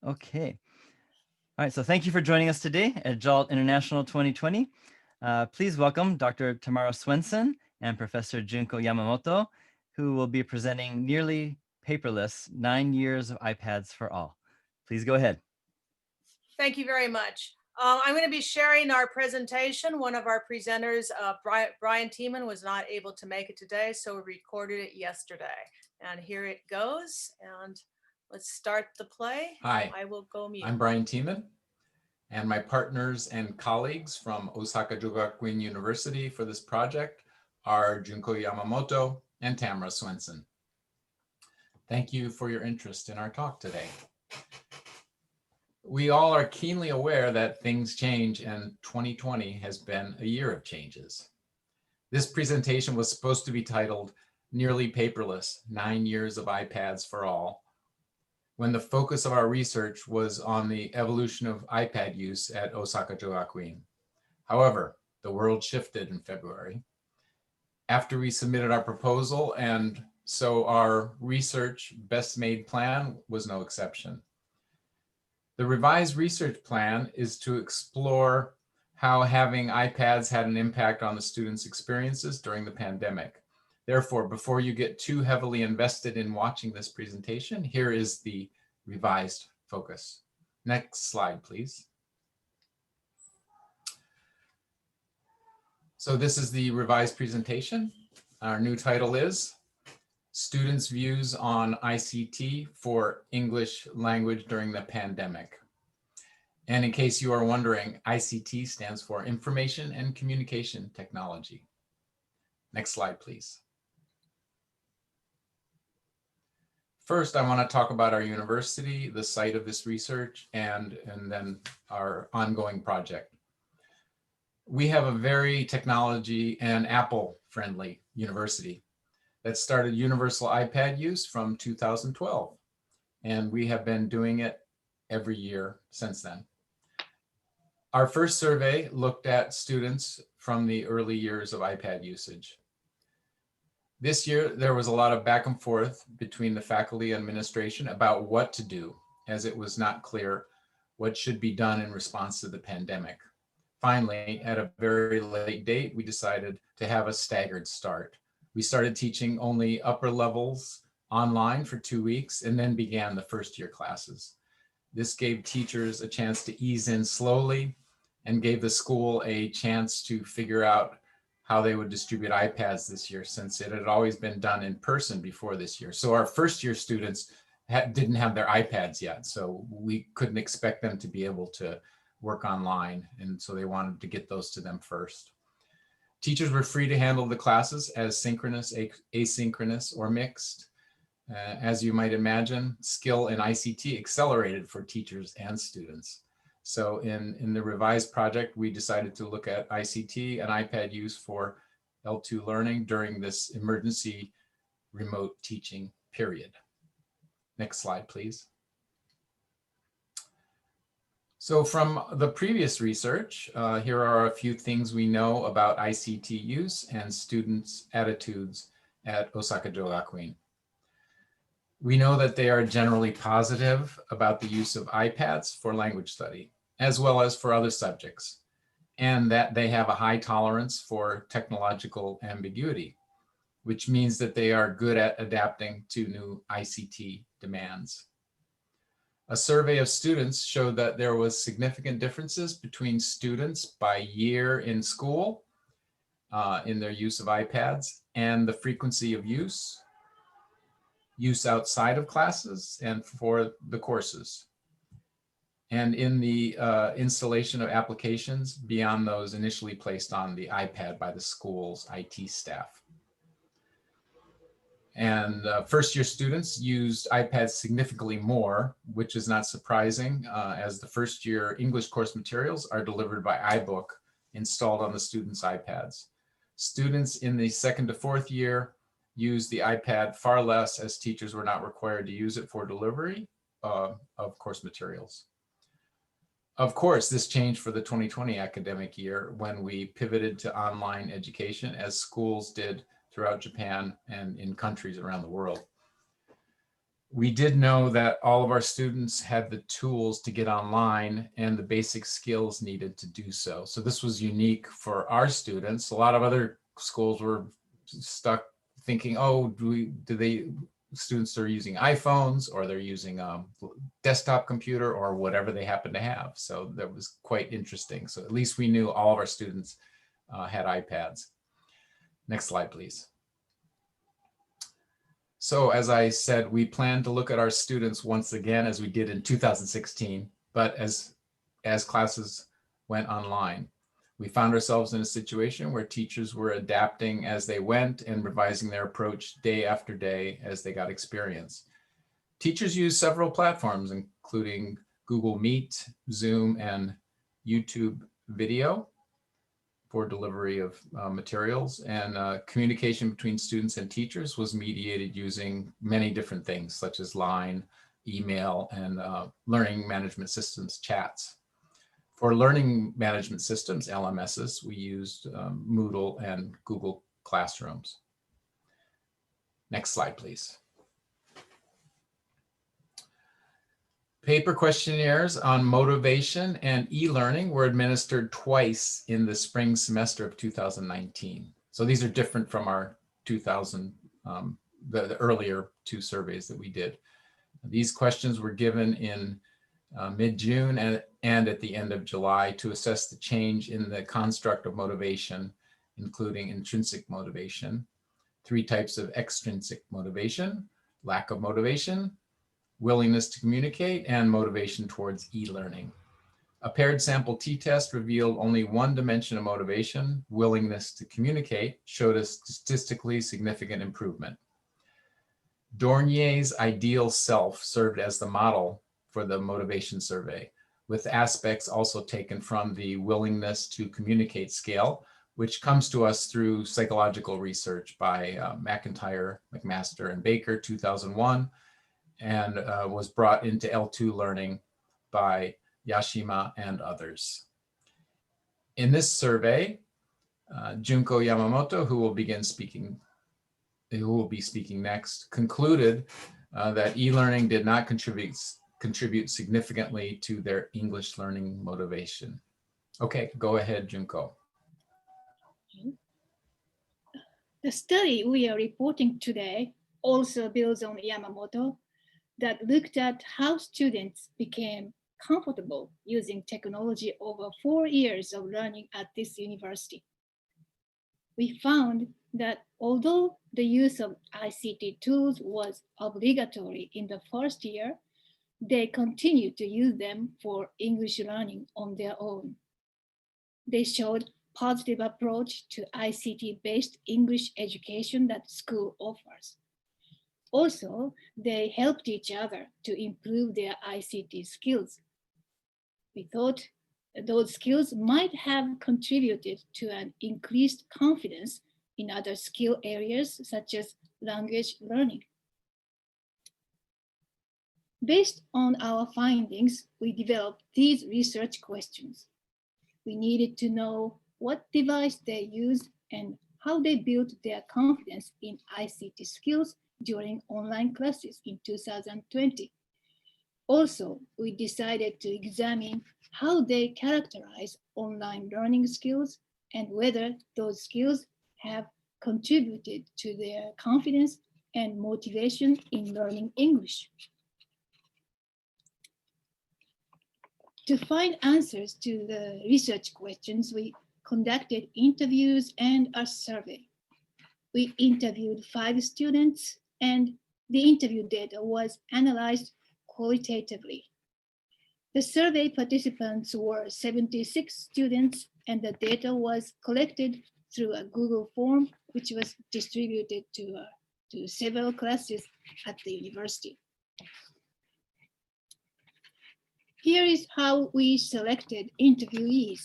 Okay. All right, so thank you for joining us today at JALT International 2020. Please welcome Dr. Tamara Swenson and Professor Junko Yamamoto, who will be presenting Nearly Paperless, 9 Years of iPads for All. Please go ahead. Thank you very much. I'm going to be sharing our presentation. One of our presenters, Brian Tiemann, was not able to make it today, so we recorded it yesterday. And here it goes. And let's start the play. Hi, I will go mute. I'm Brian Tiemann, and my partners and colleagues from Osaka Jogakuin University for this project are Junko Yamamoto and Tamara Swenson. Thank you for your interest in our talk today. We all are keenly aware that things change, and 2020 has been a year of changes. This presentation was supposed to be titled Nearly Paperless, 9 Years of iPads for All, when the focus of our research was on the evolution of iPad use at Osaka Jogakuin. However, the world shifted in February after we submitted our proposal, and so our research best made plan was no exception. The revised research plan is to explore how having iPads had an impact on the students' experiences during the pandemic. Therefore, before you get too heavily invested in watching this presentation, here is the revised focus. Next slide, please. So this is the revised presentation. Our new title is Students' Views on ICT for English Language During the Pandemic. And in case you are wondering, ICT stands for Information and Communication Technology. Next slide, please. First, I want to talk about our university, the site of this research, and then our ongoing project. We have a very technology and Apple-friendly university that started universal iPad use from 2012, and we have been doing it every year since then. Our first survey looked at students from the early years of iPad usage. This year, there was a lot of back and forth between the faculty and administration about what to do, as it was not clear what should be done in response to the pandemic. Finally, at a very late date, we decided to have a staggered start. We started teaching only upper levels online for 2 weeks and then began the first year classes. This gave teachers a chance to ease in slowly and gave the school a chance to figure out how they would distribute iPads this year, since it had always been done in person before this year. So our first year students didn't have their iPads yet, so we couldn't expect them to be able to work online, and so they wanted to get those to them first. Teachers were free to handle the classes as synchronous, asynchronous, or mixed. As you might imagine, skill in ICT accelerated for teachers and students. So in the revised project, we decided to look at ICT and iPad use for L2 learning during this emergency remote teaching period. Next slide, please. So from the previous research, here are a few things we know about ICT use and students' attitudes at Osaka Jogakuin. We know that they are generally positive about the use of iPads for language study, as well as for other subjects, and that they have a high tolerance for technological ambiguity, which means that they are good at adapting to new ICT demands. A survey of students showed that there was significant differences between students by year in school in their use of iPads and the frequency of use outside of classes and for the courses, and in the installation of applications beyond those initially placed on the iPad by the school's IT staff. And first year students used iPads significantly more, which is not surprising, as the first year English course materials are delivered by iBook installed on the students' iPads. Students in the second to fourth year used the iPad far less, as teachers were not required to use it for delivery of course materials. Of course, this changed for the 2020 academic year when we pivoted to online education, as schools did throughout Japan and in countries around the world. We did know that all of our students had the tools to get online and the basic skills needed to do so. So this was unique for our students. A lot of other schools were stuck thinking, oh, students are using iPhones or they're using a desktop computer or whatever they happen to have. So that was quite interesting. So at least we knew all of our students had iPads. Next slide, please. So as I said, we plan to look at our students once again, as we did in 2016, but as classes went online. We found ourselves in a situation where teachers were adapting as they went and revising their approach day after day as they got experience. Teachers use several platforms, including Google Meet, Zoom, and YouTube video for delivery of materials, and communication between students and teachers was mediated using many different things such as Line, email, and learning management systems chats. For learning management systems, LMSs, we used Moodle and Google Classrooms. Next slide, please. Paper questionnaires on motivation and e-learning were administered twice in the spring semester of 2019. So these are different from our the earlier two surveys that we did. These questions were given in mid-June and at the end of July to assess the change in the construct of motivation, including intrinsic motivation, 3 types of extrinsic motivation, lack of motivation, willingness to communicate, and motivation towards e-learning. A paired sample t-test revealed only one dimension of motivation, willingness to communicate, showed a statistically significant improvement. Dornier's ideal self served as the model for the motivation survey, with aspects also taken from the willingness to communicate scale, which comes to us through psychological research by McIntyre, McMaster, and Baker, 2001, and was brought into L2 learning by Yashima and others. In this survey, Junko Yamamoto, who will be speaking next, concluded that e-learning did not contribute significantly to their English learning motivation. Okay, go ahead, Junko. The study we are reporting today also builds on Yamamoto, that looked at how students became comfortable using technology over 4 years of learning at this university. We found that although the use of ICT tools was obligatory in the first year, they continued to use them for English learning on their own. They showed positive approach to ICT-based English education that school offers. Also, they helped each other to improve their ICT skills. We thought those skills might have contributed to an increased confidence in other skill areas such as language learning. Based on our findings, we developed these research questions. We needed to know what device they used and how they built their confidence in ICT skills during online classes in 2020. Also, we decided to examine how they characterize online learning skills and whether those skills have contributed to their confidence and motivation in learning English. To find answers to the research questions, we conducted interviews and a survey. We interviewed 5 students, and the interview data was analyzed qualitatively. The survey participants were 76 students, and the data was collected through a Google form, which was distributed to several classes at the university. Here is how we selected interviewees.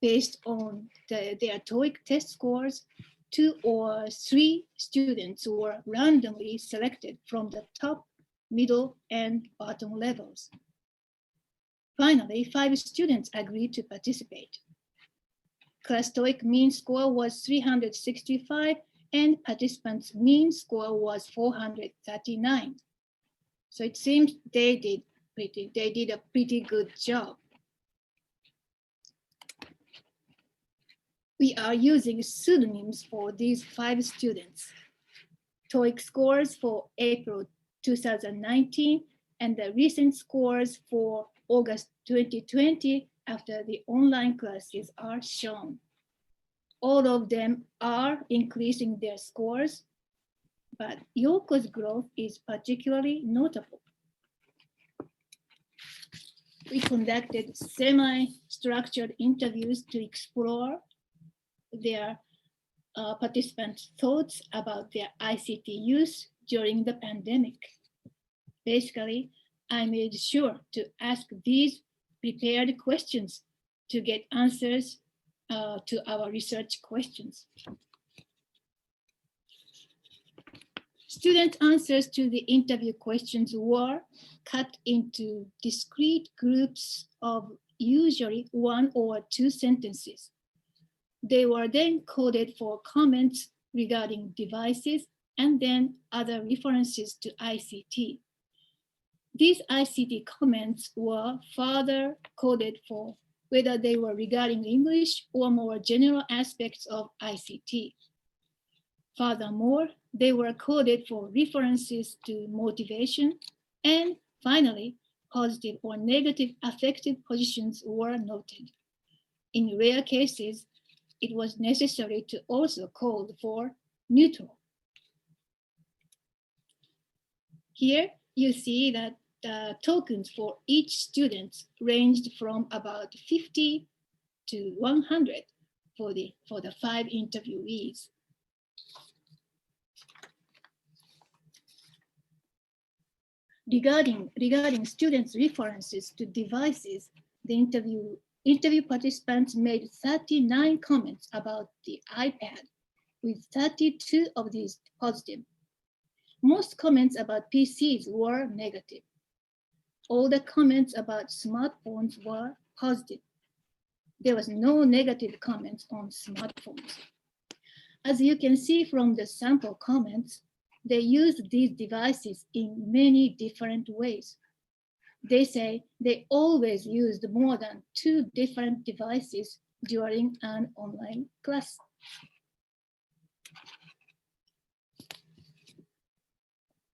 Based on their TOEIC test scores, 2 or 3 students were randomly selected from the top, middle, and bottom levels. Finally, 5 students agreed to participate. Class TOEIC mean score was 365, and participants' mean score was 439. So it seems they did a pretty good job. We are using pseudonyms for these 5 students. TOEIC scores for April 2019 and the recent scores for August 2020 after the online classes are shown. All of them are increasing their scores, but Yoko's growth is particularly notable. We conducted semi-structured interviews to explore their participants' thoughts about their ICT use during the pandemic. Basically, I made sure to ask these prepared questions to get answers to our research questions. Student answers to the interview questions were cut into discrete groups of usually 1 or 2 sentences. They were then coded for comments regarding devices and then other references to ICT. These ICT comments were further coded for whether they were regarding English or more general aspects of ICT. Furthermore, they were coded for references to motivation, and finally, positive or negative affective positions were noted. In rare cases, it was necessary to also code for neutral. Here, you see that the tokens for each student ranged from about 50 to 100 for the 5 interviewees. Regarding students' references to devices, the interview participants made 39 comments about the iPad, with 32 of these positive. Most comments about PCs were negative. All the comments about smartphones were positive. There was no negative comments on smartphones. As you can see from the sample comments, they use these devices in many different ways. They say they always used more than 2 different devices during an online class.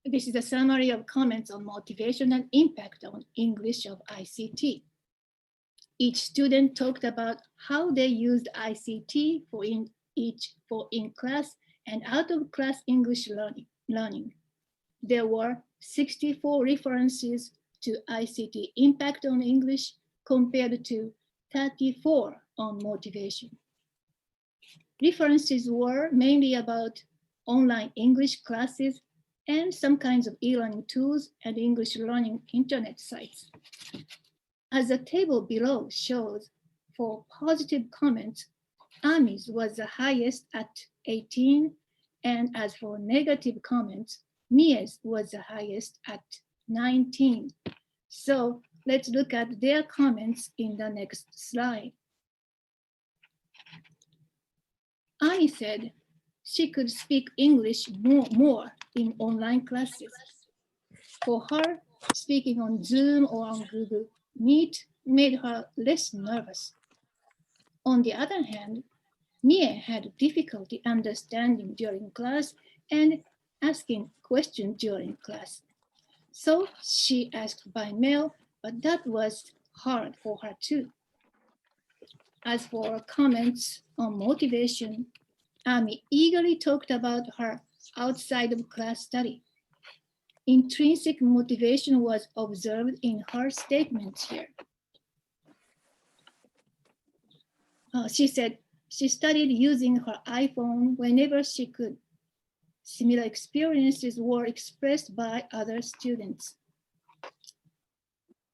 This is a summary of comments on motivation and impact on English of ICT. Each student talked about how they used ICT for in-class and out-of-class English learning. There were 64 references to ICT impact on English compared to 34 on motivation. References were mainly about online English classes and some kinds of e-learning tools and English learning internet sites. As the table below shows, for positive comments, Ami's was the highest at 18, and as for negative comments, Mie's was the highest at 19. So let's look at their comments in the next slide. Ami said she could speak English more in online classes. For her, speaking on Zoom or on Google Meet made her less nervous. On the other hand, Mie had difficulty understanding during class and asking questions during class. So she asked by mail, but that was hard for her too. As for comments on motivation, Ami eagerly talked about her outside of class study. Intrinsic motivation was observed in her statements here. She said she studied using her iPhone whenever she could. Similar experiences were expressed by other students.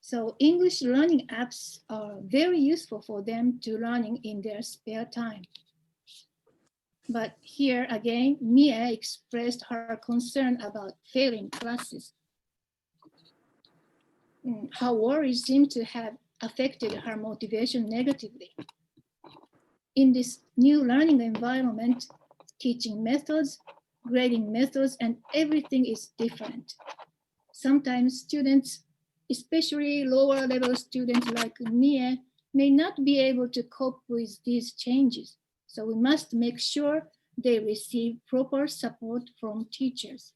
So English learning apps are very useful for them to learning in their spare time. But here again, Mie expressed her concern about failing classes. Her worries seem to have affected her motivation negatively. In this new learning environment, teaching methods, grading methods, and everything is different. sometimes students, especially lower level students like me, may not be able to cope with these changes. So we must make sure they receive proper support from teachers.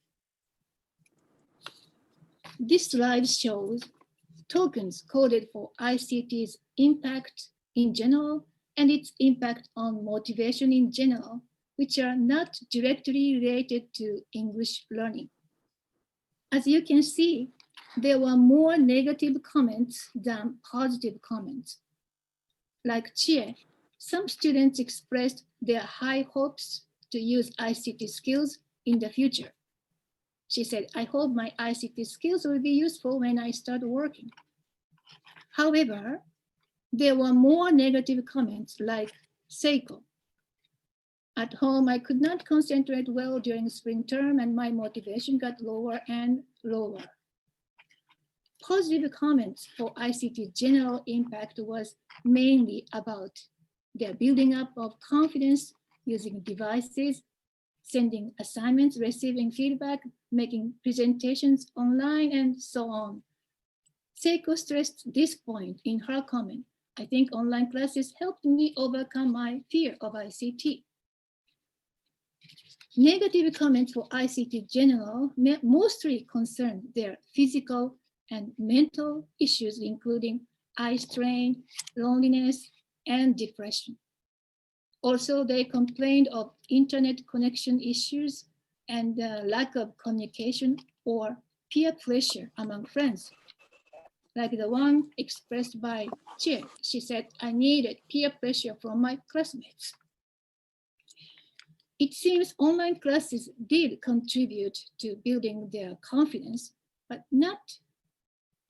This slide shows tokens coded for ICT's impact in general and its impact on motivation in general, which are not directly related to English learning. As you can see, there were more negative comments than positive comments. Like Chie, some students expressed their high hopes to use ICT skills in the future. She said, I hope my ICT skills will be useful when I start working. However, there were more negative comments like Seiko. At home, I could not concentrate well during spring term and my motivation got lower and lower. Positive comments for ICT general impact was mainly about their building up of confidence using devices, sending assignments, receiving feedback, making presentations online, and so on. Seiko stressed this point in her comment. I think online classes helped me overcome my fear of ICT. Negative comments for ICT general mostly concern their physical and mental issues, including eye strain, loneliness, and depression. Also, they complained of internet connection issues and lack of communication or peer pressure among friends. Like the one expressed by Chie, she said, I needed peer pressure from my classmates. It seems online classes did contribute to building their confidence, but not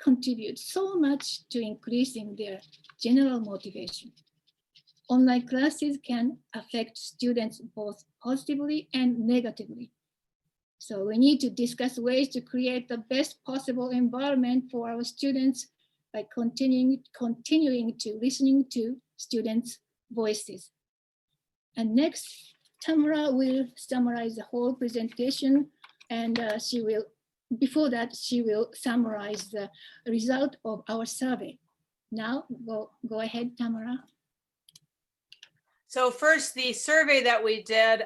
contribute so much to increasing their general motivation. Online classes can affect students both positively and negatively. So we need to discuss ways to create the best possible environment for our students by continuing to listening to students' voices. And next, Tamara will summarize the whole presentation, and before that, she will summarize the result of our survey. Now, go ahead, Tamara. So first, the survey that we did,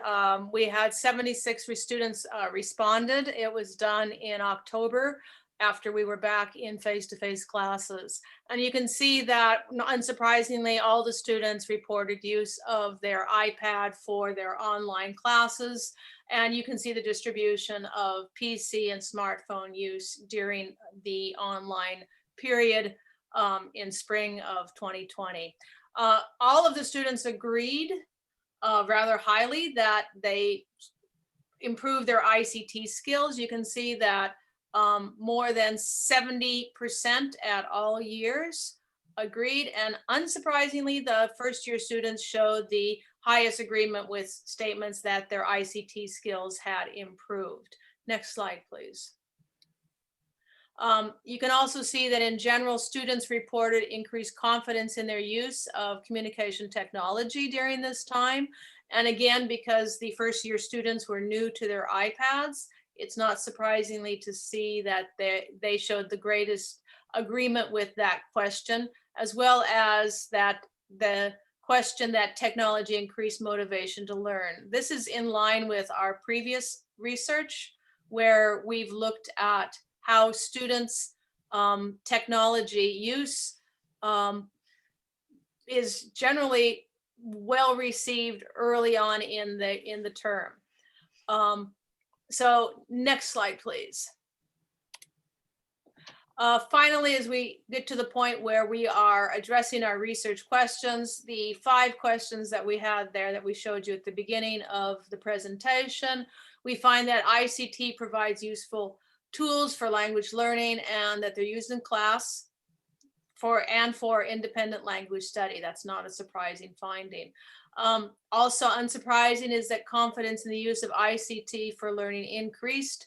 we had 76 students responded. It was done in October after we were back in face-to-face classes. And you can see that, unsurprisingly, all the students reported use of their iPad for their online classes. And you can see the distribution of PC and smartphone use during the online period in spring of 2020. All of the students agreed rather highly that they improved their ICT skills. You can see that more than 70% at all years agreed, and unsurprisingly, the first year students showed the highest agreement with statements that their ICT skills had improved. Next slide, please. You can also see that in general, students reported increased confidence in their use of communication technology during this time. And again, because the first year students were new to their iPads, it's not surprisingly to see that they showed the greatest agreement with that question, as well as that the question that technology increased motivation to learn. This is in line with our previous research, where we've looked at how students' technology use is generally well received early on in the term. So next slide, please. Finally, as we get to the point where we are addressing our research questions, the 5 questions that we had there that we showed you at the beginning of the presentation, we find that ICT provides useful tools for language learning and that they're used in class for independent language study. That's not a surprising finding. Also unsurprising is that confidence in the use of ICT for learning increased,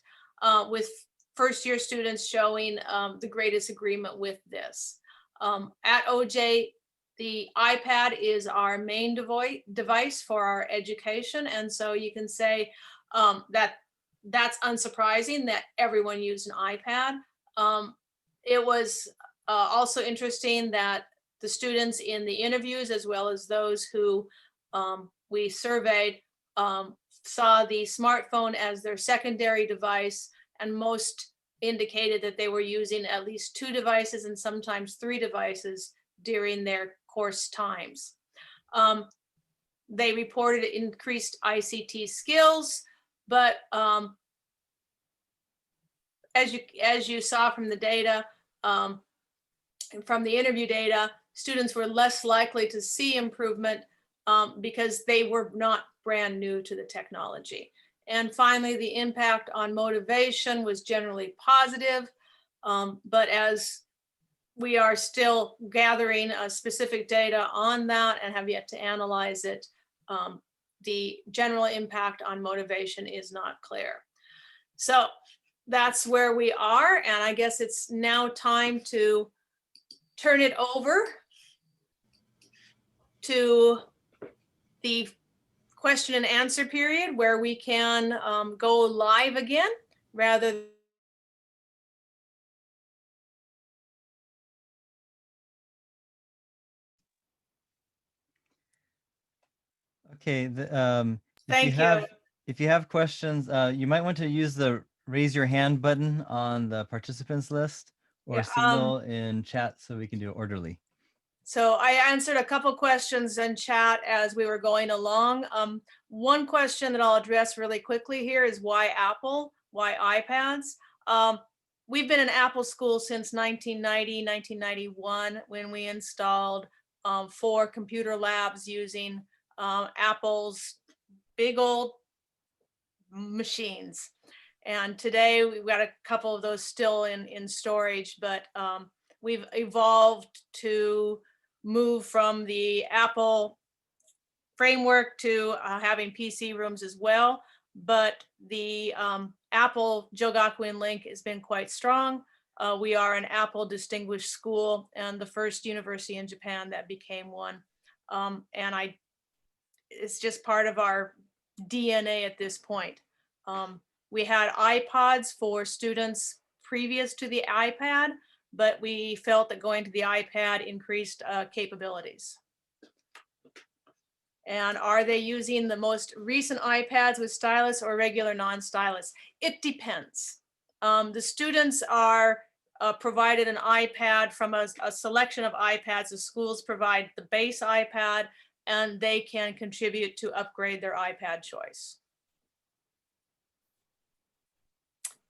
with first year students showing the greatest agreement with this. At OJ, the iPad is our main device for our education. And so you can say that that's unsurprising that everyone used an iPad. It was also interesting that the students in the interviews, as well as those who we surveyed, saw the smartphone as their secondary device, and most indicated that they were using at least 2 devices and sometimes 3 devices during their course times. They reported increased ICT skills, but as you saw from the data, and from the interview data, students were less likely to see improvement because they were not brand new to the technology. And finally, the impact on motivation was generally positive, but as we are still gathering specific data on that and have yet to analyze it, the general impact on motivation is not clear. So that's where we are, and I guess it's now time to turn it over to the question and answer period, where we can go live again rather. Okay, Thank you. If you have questions, you might want to use the raise your hand button on the participants list, or Yeah, signal in chat so we can do it orderly. So I answered a couple questions in chat as we were going along. One question that I'll address really quickly here is why Apple, why iPads? We've been an Apple school since 1990, 1991, when we installed 4 computer labs using Apple's big old machines. And today we've got a couple of those still in storage, but we've evolved to move from the Apple framework to having PC rooms as well. But the Apple Jogakuin link has been quite strong. We are an Apple distinguished school and the first university in Japan that became one. And it's just part of our DNA at this point. We had iPods for students previous to the iPad, but we felt that going to the iPad increased capabilities. And are they using the most recent iPads with stylus or regular non-stylus? It depends. The students are provided an iPad from a selection of iPads. The schools provide the base iPad, and they can contribute to upgrade their iPad choice.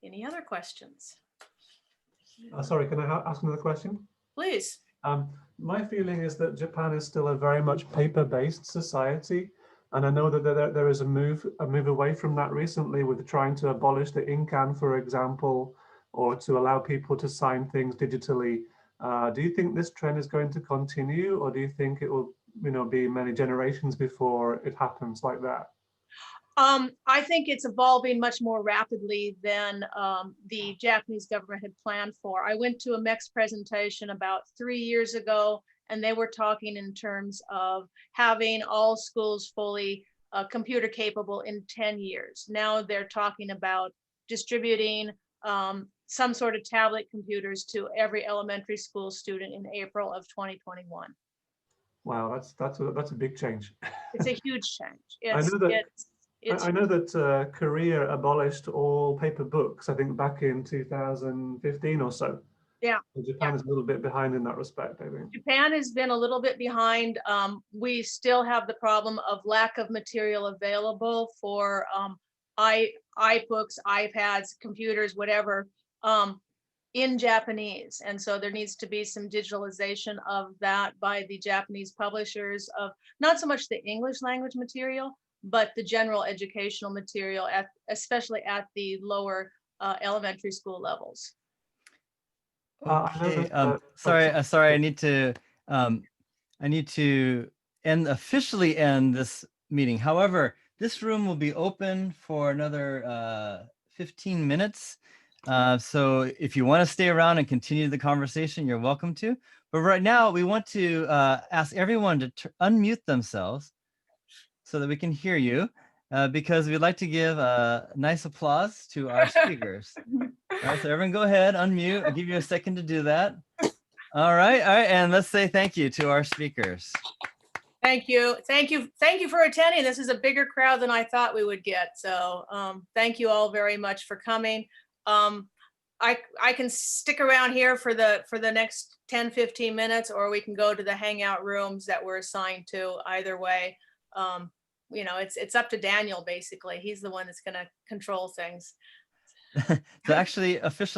Any other questions? Sorry, can I ask another question? Please. My feeling is that Japan is still a very much paper-based society, and I know that there is a move away from that recently, with trying to abolish the inkan, for example, or to allow people to sign things digitally. Do you think this trend is going to continue, or do you think it will, be many generations before it happens like that? I think it's evolving much more rapidly than the Japanese government had planned for. I went to a MEX presentation about 3 years ago, and they were talking in terms of having all schools fully computer capable in 10 years. Now they're talking about distributing some sort of tablet computers to every elementary school student in April of 2021. Wow, that's a big change. It's a huge change. I know that Korea abolished all paper books, I think back in 2015 or so. Yeah. Japan is a little bit behind in that respect, I think. Japan has been a little bit behind. We still have the problem of lack of material available for iBooks, iPads, computers, whatever, in Japanese. And so there needs to be some digitalization of that by the Japanese publishers of not so much the English language material, but the general educational material, especially at the lower elementary school levels. Okay. Sorry. I need to officially end this meeting. However, this room will be open for another 15 minutes. So if you want to stay around and continue the conversation, you're welcome to. But right now, we want to ask everyone to unmute themselves so that we can hear you, because we'd like to give a nice applause to our speakers. All right, so everyone go ahead, unmute. I'll give you a second to do that. All right, and let's say thank you to our speakers. Thank you. Thank you for attending. This is a bigger crowd than I thought we would get. So thank you all very much for coming. I can stick around here for the next 10, 15 minutes, or we can go to the hangout rooms that we're assigned to. Either way, you know, it's up to Daniel, basically. He's the one that's going to control things. So actually, officially,